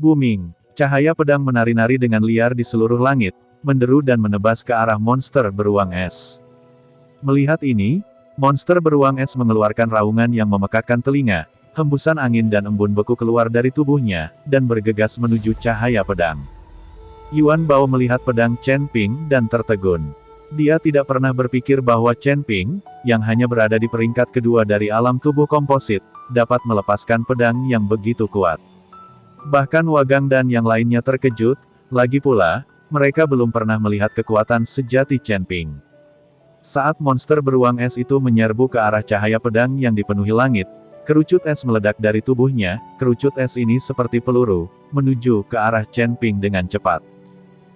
Booming, cahaya pedang menari-nari dengan liar di seluruh langit, menderu dan menebas ke arah monster beruang es. Melihat ini, monster beruang es mengeluarkan raungan yang memekakkan telinga, hembusan angin dan embun beku keluar dari tubuhnya, dan bergegas menuju cahaya pedang. Yuan Bao melihat pedang Chen Ping dan tertegun. Dia tidak pernah berpikir bahwa Chen Ping, yang hanya berada di peringkat kedua dari alam tubuh komposit, dapat melepaskan pedang yang begitu kuat. Bahkan Wagang dan yang lainnya terkejut, lagi pula, mereka belum pernah melihat kekuatan sejati Chen Ping. Saat monster beruang es itu menyerbu ke arah cahaya pedang yang dipenuhi langit, kerucut es meledak dari tubuhnya, kerucut es ini seperti peluru, menuju ke arah Chen Ping dengan cepat.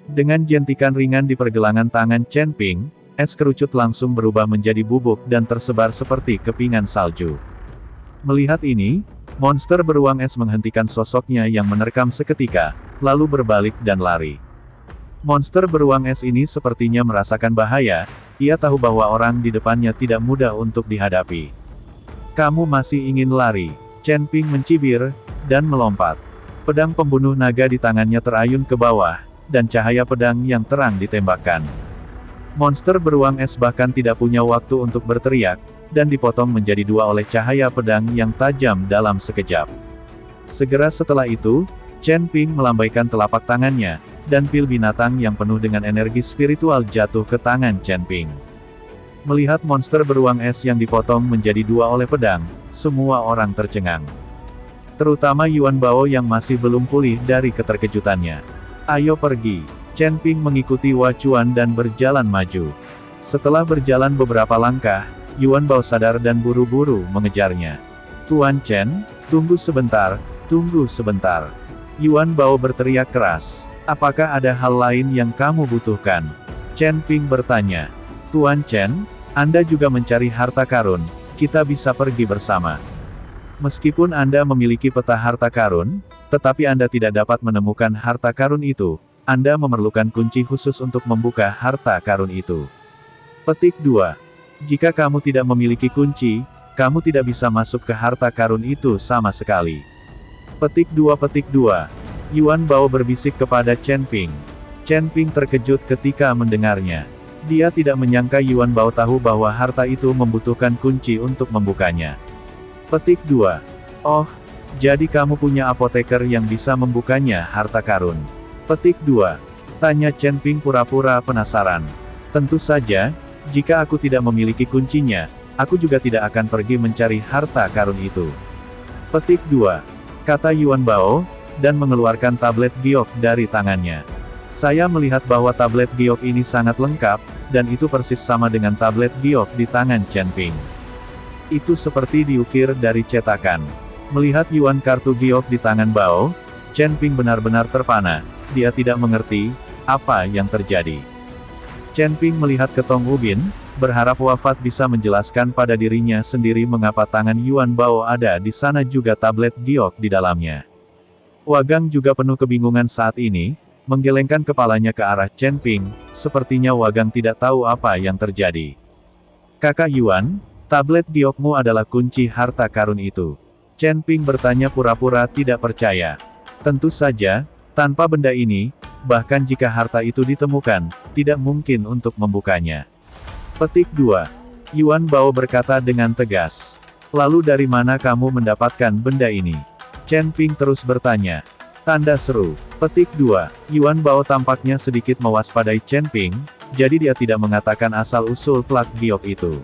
Dengan jentikan ringan di pergelangan tangan Chen Ping, es kerucut langsung berubah menjadi bubuk dan tersebar seperti kepingan salju. Melihat ini, monster beruang es menghentikan sosoknya yang menerkam seketika, lalu berbalik dan lari. Monster beruang es ini sepertinya merasakan bahaya, ia tahu bahwa orang di depannya tidak mudah untuk dihadapi. Kamu masih ingin lari? Chen Ping mencibir, dan melompat. Pedang pembunuh naga di tangannya terayun ke bawah, dan cahaya pedang yang terang ditembakkan. Monster beruang es bahkan tidak punya waktu untuk berteriak, dan dipotong menjadi dua oleh cahaya pedang yang tajam dalam sekejap. Segera setelah itu, Chen Ping melambaikan telapak tangannya, dan pil binatang yang penuh dengan energi spiritual jatuh ke tangan Chen Ping. Melihat monster beruang es yang dipotong menjadi dua oleh pedang, semua orang tercengang. Terutama Yuan Bao yang masih belum pulih dari keterkejutannya. Ayo pergi. Chen Ping mengikuti Hua Chuan dan berjalan maju. Setelah berjalan beberapa langkah, Yuan Bao sadar dan buru-buru mengejarnya. Tuan Chen, tunggu sebentar, tunggu sebentar. Yuan Bao berteriak keras. Apakah ada hal lain yang kamu butuhkan? Chen Ping bertanya. Tuan Chen, Anda juga mencari harta karun, kita bisa pergi bersama. Meskipun Anda memiliki peta harta karun, tetapi Anda tidak dapat menemukan harta karun itu, Anda memerlukan kunci khusus untuk membuka harta karun itu. Petik 2. Jika kamu tidak memiliki kunci, kamu tidak bisa masuk ke harta karun itu sama sekali. Petik 2. Yuan Bao berbisik kepada Chen Ping. Chen Ping terkejut ketika mendengarnya. Dia tidak menyangka Yuan Bao tahu bahwa harta itu membutuhkan kunci untuk membukanya. Petik 2. Oh, jadi kamu punya apoteker yang bisa membukanya harta karun. Petik 2. Tanya Chen Ping pura-pura penasaran. Tentu saja, jika aku tidak memiliki kuncinya, aku juga tidak akan pergi mencari harta karun itu. Petik 2. Kata Yuan Bao, dan mengeluarkan tablet giok dari tangannya. Saya melihat bahwa tablet giok ini sangat lengkap, dan itu persis sama dengan tablet giok di tangan Chen Ping. Itu seperti diukir dari cetakan. Melihat Yuan kartu giok di tangan Bao, Chen Ping benar-benar terpana, dia tidak mengerti apa yang terjadi. Chen Ping melihat ke Tong Ubin, berharap wafat bisa menjelaskan pada dirinya sendiri mengapa tangan Yuan Bao ada di sana juga tablet giok di dalamnya. Wagang juga penuh kebingungan saat ini, menggelengkan kepalanya ke arah Chen Ping, sepertinya Wagang tidak tahu apa yang terjadi. Kakak Yuan, tablet giokmu adalah kunci harta karun itu. Chen Ping bertanya pura-pura tidak percaya. Tentu saja, tanpa benda ini, bahkan jika harta itu ditemukan, tidak mungkin untuk membukanya. Petik 2. Yuan Bao berkata dengan tegas. Lalu dari mana kamu mendapatkan benda ini? Chen Ping terus bertanya. Tanda seru. Petik 2. Yuan Bao tampaknya sedikit mewaspadai Chen Ping, jadi dia tidak mengatakan asal-usul plak giok itu.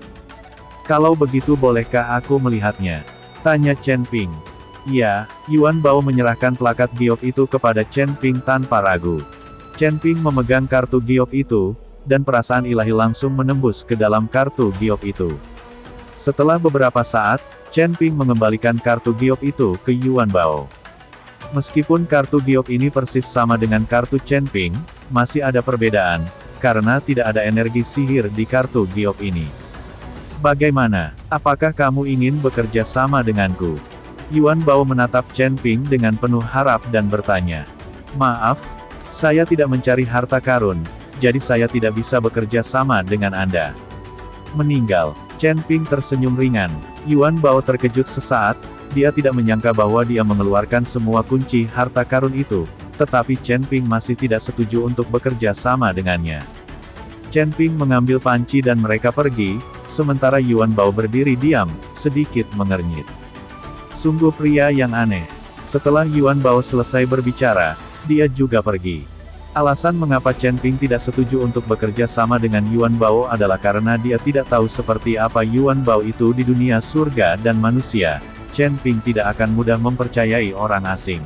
Kalau begitu bolehkah aku melihatnya? Tanya Chen Ping. Ya, Yuan Bao menyerahkan plakat giok itu kepada Chen Ping tanpa ragu. Chen Ping memegang kartu giok itu, dan perasaan ilahi langsung menembus ke dalam kartu giok itu. Setelah beberapa saat, Chen Ping mengembalikan kartu giok itu ke Yuan Bao. Meskipun kartu giok ini persis sama dengan kartu Chen Ping, masih ada perbedaan, karena tidak ada energi sihir di kartu giok ini. Bagaimana? Apakah kamu ingin bekerja sama denganku? Yuan Bao menatap Chen Ping dengan penuh harap dan bertanya. Maaf, saya tidak mencari harta karun, jadi saya tidak bisa bekerja sama dengan Anda. Meninggal. Chen Ping tersenyum ringan. Yuan Bao terkejut sesaat, dia tidak menyangka bahwa dia mengeluarkan semua kunci harta karun itu, tetapi Chen Ping masih tidak setuju untuk bekerja sama dengannya. Chen Ping mengambil panci dan mereka pergi, sementara Yuan Bao berdiri diam, sedikit mengernyit. Sungguh pria yang aneh. Setelah Yuan Bao selesai berbicara, dia juga pergi. Alasan mengapa Chen Ping tidak setuju untuk bekerja sama dengan Yuan Bao adalah karena dia tidak tahu seperti apa Yuan Bao itu di dunia surga dan manusia. Chen Ping tidak akan mudah mempercayai orang asing.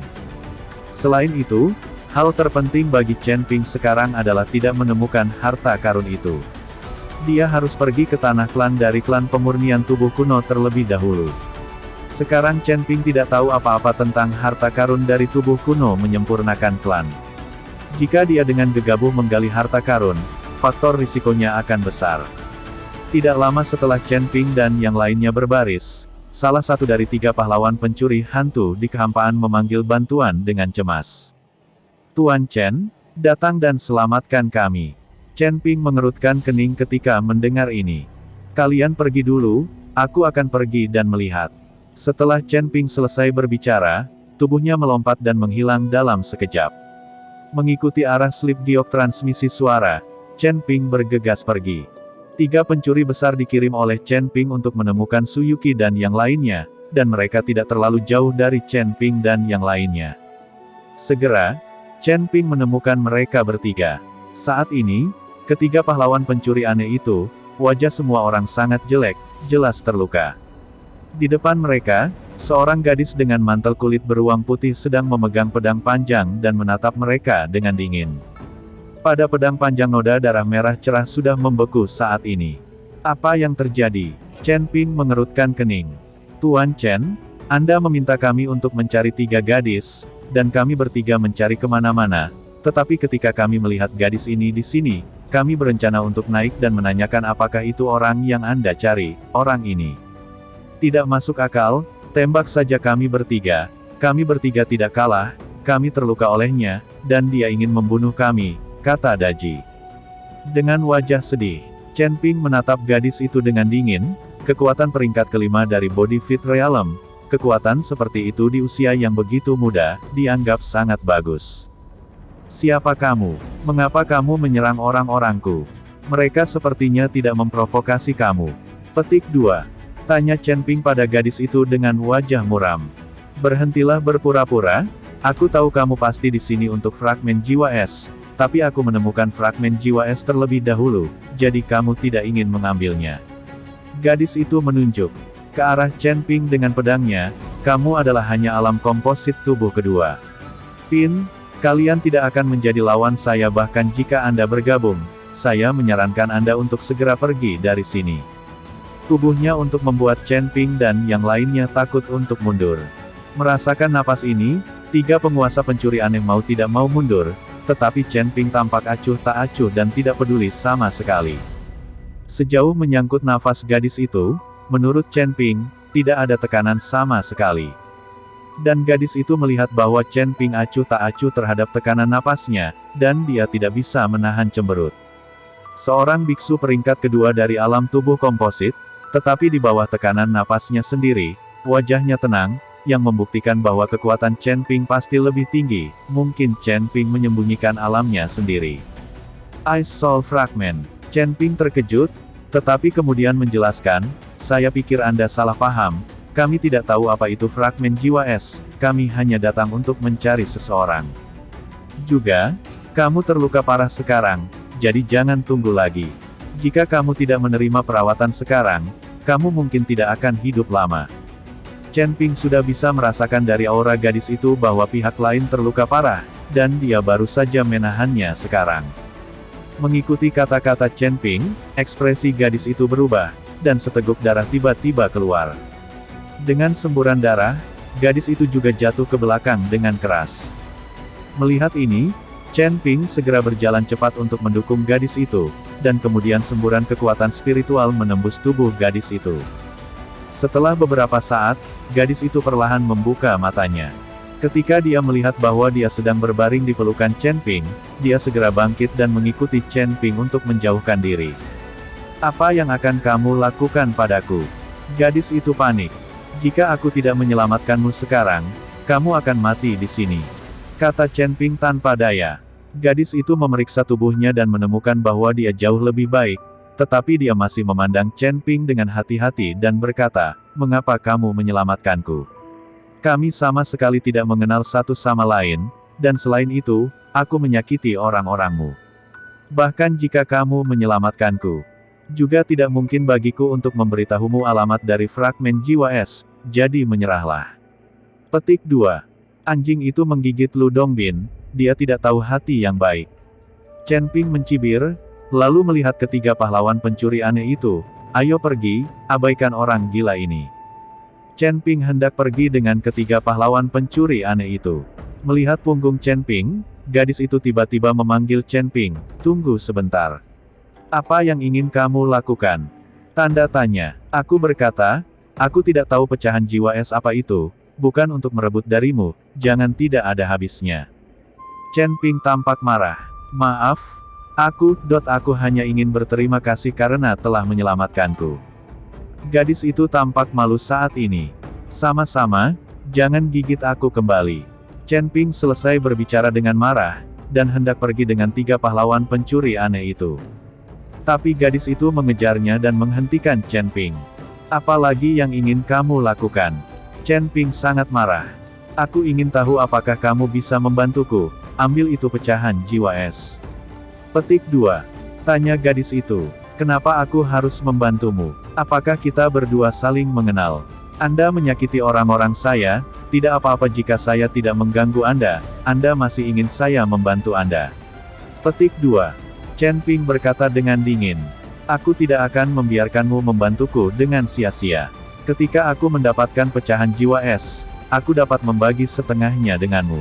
Selain itu, hal terpenting bagi Chen Ping sekarang adalah tidak menemukan harta karun itu. Dia harus pergi ke tanah klan dari klan pemurnian tubuh kuno terlebih dahulu. Sekarang Chen Ping tidak tahu apa-apa tentang harta karun dari tubuh kuno menyempurnakan klan. Jika dia dengan gegabah menggali harta karun, faktor risikonya akan besar. Tidak lama setelah Chen Ping dan yang lainnya berbaris, salah satu dari 3 pahlawan pencuri hantu di kehampaan memanggil bantuan dengan cemas. Tuan Chen, datang dan selamatkan kami. Chen Ping mengerutkan kening ketika mendengar ini. Kalian pergi dulu, aku akan pergi dan melihat. Setelah Chen Ping selesai berbicara, tubuhnya melompat dan menghilang dalam sekejap. Mengikuti arah slip giok transmisi suara, Chen Ping bergegas pergi. 3 pencuri besar dikirim oleh Chen Ping untuk menemukan Su Yuqi dan yang lainnya, dan mereka tidak terlalu jauh dari Chen Ping dan yang lainnya. Segera, Chen Ping menemukan mereka bertiga. Saat ini, ketiga pahlawan pencuri aneh itu, wajah semua orang sangat jelek, jelas terluka. Di depan mereka, seorang gadis dengan mantel kulit beruang putih sedang memegang pedang panjang dan menatap mereka dengan dingin. Pada pedang panjang noda darah merah cerah sudah membeku saat ini. Apa yang terjadi? Chen Ping mengerutkan kening. Tuan Chen, Anda meminta kami untuk mencari 3 gadis, dan kami bertiga mencari kemana-mana, tetapi ketika kami melihat gadis ini di sini, kami berencana untuk naik dan menanyakan apakah itu orang yang Anda cari, orang ini. Tidak masuk akal, tembak saja kami bertiga tidak kalah, kami terluka olehnya, dan dia ingin membunuh kami, kata Daji. Dengan wajah sedih, Chen Ping menatap gadis itu dengan dingin. Kekuatan peringkat kelima dari Body Fit Realm, kekuatan seperti itu di usia yang begitu muda, dianggap sangat bagus. Siapa kamu? Mengapa kamu menyerang orang-orangku? Mereka sepertinya tidak memprovokasi kamu. Petik 2. Tanya Chen Ping pada gadis itu dengan wajah muram. Berhentilah berpura-pura, aku tahu kamu pasti di sini untuk fragmen jiwa es. Tapi aku menemukan fragmen jiwa es terlebih dahulu, jadi kamu tidak ingin mengambilnya. Gadis itu menunjuk ke arah Chen Ping dengan pedangnya, kamu adalah hanya alam komposit tubuh kedua. Pin, kalian tidak akan menjadi lawan saya bahkan jika Anda bergabung, saya menyarankan Anda untuk segera pergi dari sini. Tubuhnya untuk membuat Chen Ping dan yang lainnya takut untuk mundur. Merasakan napas ini, 3 penguasa pencuri aneh mau tidak mau mundur, tetapi Chen Ping tampak acuh tak acuh dan tidak peduli sama sekali. Sejauh menyangkut nafas gadis itu, menurut Chen Ping, tidak ada tekanan sama sekali. Dan gadis itu melihat bahwa Chen Ping acuh tak acuh terhadap tekanan napasnya, dan dia tidak bisa menahan cemberut. Seorang biksu peringkat kedua dari alam tubuh komposit, tetapi di bawah tekanan napasnya sendiri, wajahnya tenang, yang membuktikan bahwa kekuatan Chen Ping pasti lebih tinggi, mungkin Chen Ping menyembunyikan alamnya sendiri. Ice Soul Fragment. Chen Ping terkejut, tetapi kemudian menjelaskan, saya pikir Anda salah paham, kami tidak tahu apa itu fragmen jiwa es, kami hanya datang untuk mencari seseorang. Juga, kamu terluka parah sekarang, jadi jangan tunggu lagi. Jika kamu tidak menerima perawatan sekarang, kamu mungkin tidak akan hidup lama. Chen Ping sudah bisa merasakan dari aura gadis itu bahwa pihak lain terluka parah, dan dia baru saja menahannya sekarang. Mengikuti kata-kata Chen Ping, ekspresi gadis itu berubah, dan seteguk darah tiba-tiba keluar. Dengan semburan darah, gadis itu juga jatuh ke belakang dengan keras. Melihat ini, Chen Ping segera berjalan cepat untuk mendukung gadis itu, dan kemudian semburan kekuatan spiritual menembus tubuh gadis itu. Setelah beberapa saat, gadis itu perlahan membuka matanya. Ketika dia melihat bahwa dia sedang berbaring di pelukan Chen Ping, dia segera bangkit dan mengikuti Chen Ping untuk menjauhkan diri. Apa yang akan kamu lakukan padaku? Gadis itu panik. Jika aku tidak menyelamatkanmu sekarang, kamu akan mati di sini. Kata Chen Ping tanpa daya. Gadis itu memeriksa tubuhnya dan menemukan bahwa dia jauh lebih baik, tetapi dia masih memandang Chen Ping dengan hati-hati dan berkata, "Mengapa kamu menyelamatkanku? Kami sama sekali tidak mengenal satu sama lain, dan selain itu, aku menyakiti orang-orangmu. Bahkan jika kamu menyelamatkanku, juga tidak mungkin bagiku untuk memberitahumu alamat dari fragmen jiwa es, jadi menyerahlah." Petik 2. Anjing itu menggigit Lu Dongbin, dia tidak tahu hati yang baik. Chen Ping mencibir, lalu melihat ketiga pahlawan pencuri aneh itu, "Ayo pergi, abaikan orang gila ini." Chen Ping hendak pergi dengan ketiga pahlawan pencuri aneh itu. Melihat punggung Chen Ping, gadis itu tiba-tiba memanggil Chen Ping, "Tunggu sebentar. Apa yang ingin kamu lakukan?" Tanda tanya. Aku berkata, "Aku tidak tahu pecahan jiwa es apa itu, bukan untuk merebut darimu, jangan tidak ada habisnya." Chen Ping tampak marah. "Maaf, aku hanya ingin berterima kasih karena telah menyelamatkanku." Gadis itu tampak malu saat ini. "Sama-sama, jangan gigit aku kembali." Chen Ping selesai berbicara dengan marah, dan hendak pergi dengan tiga pahlawan pencuri aneh itu. Tapi gadis itu mengejarnya dan menghentikan Chen Ping. "Apa lagi yang ingin kamu lakukan?" Chen Ping sangat marah. "Aku ingin tahu apakah kamu bisa membantuku, ambil itu pecahan jiwa es." Petik 2. Tanya gadis itu, "Kenapa aku harus membantumu? Apakah kita berdua saling mengenal? Anda menyakiti orang-orang saya, tidak apa-apa jika saya tidak mengganggu Anda masih ingin saya membantu Anda." Petik 2. Chen Ping berkata dengan dingin, "Aku tidak akan membiarkanmu membantuku dengan sia-sia. Ketika aku mendapatkan pecahan jiwa es, aku dapat membagi setengahnya denganmu.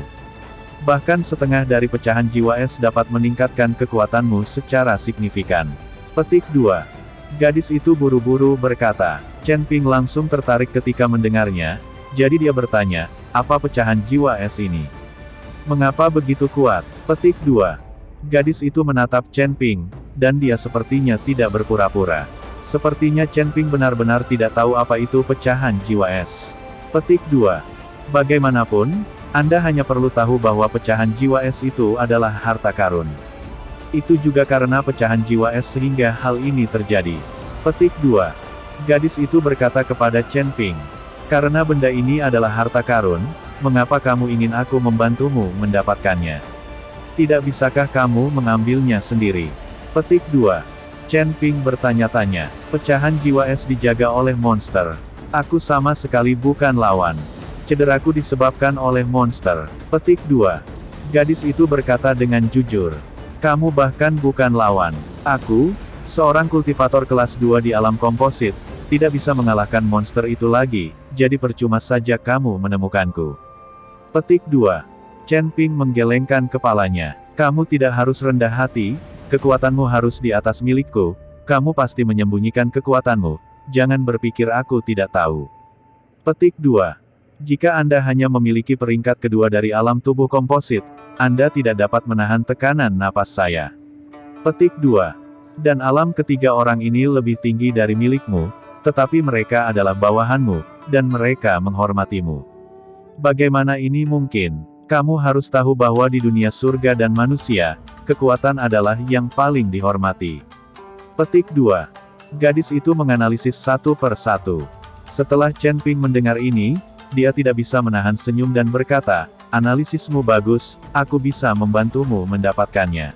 Bahkan setengah dari pecahan jiwa es dapat meningkatkan kekuatanmu secara signifikan." Petik 2. Gadis itu buru-buru berkata. Chen Ping langsung tertarik ketika mendengarnya, jadi dia bertanya, "Apa pecahan jiwa es ini? Mengapa begitu kuat?" Petik 2. Gadis itu menatap Chen Ping, dan dia sepertinya tidak berpura-pura. Sepertinya Chen Ping benar-benar tidak tahu apa itu pecahan jiwa es. Petik 2. Bagaimanapun, Anda hanya perlu tahu bahwa pecahan jiwa es itu adalah harta karun. Itu juga karena pecahan jiwa es sehingga hal ini terjadi. Petik 2. Gadis itu berkata kepada Chen Ping, "Karena benda ini adalah harta karun, mengapa kamu ingin aku membantumu mendapatkannya? Tidak bisakah kamu mengambilnya sendiri?" Petik 2. Chen Ping bertanya-tanya, "Pecahan jiwa es dijaga oleh monster. Aku sama sekali bukan lawan. Cederaku disebabkan oleh monster." Petik 2. Gadis itu berkata dengan jujur, "Kamu bahkan bukan lawan. Aku, seorang kultivator kelas 2 di alam komposit, tidak bisa mengalahkan monster itu lagi, jadi percuma saja kamu menemukanku." Petik 2. Chen Ping menggelengkan kepalanya. "Kamu tidak harus rendah hati, kekuatanmu harus di atas milikku, kamu pasti menyembunyikan kekuatanmu, jangan berpikir aku tidak tahu." Petik 2. Jika Anda hanya memiliki peringkat kedua dari alam tubuh komposit, Anda tidak dapat menahan tekanan napas saya. Petik 2. Dan alam ketiga orang ini lebih tinggi dari milikmu, tetapi mereka adalah bawahanmu, dan mereka menghormatimu. Bagaimana ini mungkin? Kamu harus tahu bahwa di dunia surga dan manusia, kekuatan adalah yang paling dihormati. Petik 2. Gadis itu menganalisis satu per satu. Setelah Chen Ping mendengar ini, dia tidak bisa menahan senyum dan berkata, "Analisismu bagus, aku bisa membantumu mendapatkannya."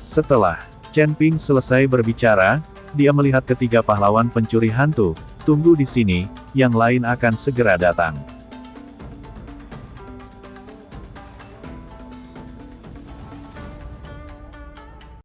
Setelah Chen Ping selesai berbicara, dia melihat ketiga pahlawan pencuri hantu, "Tunggu di sini, yang lain akan segera datang."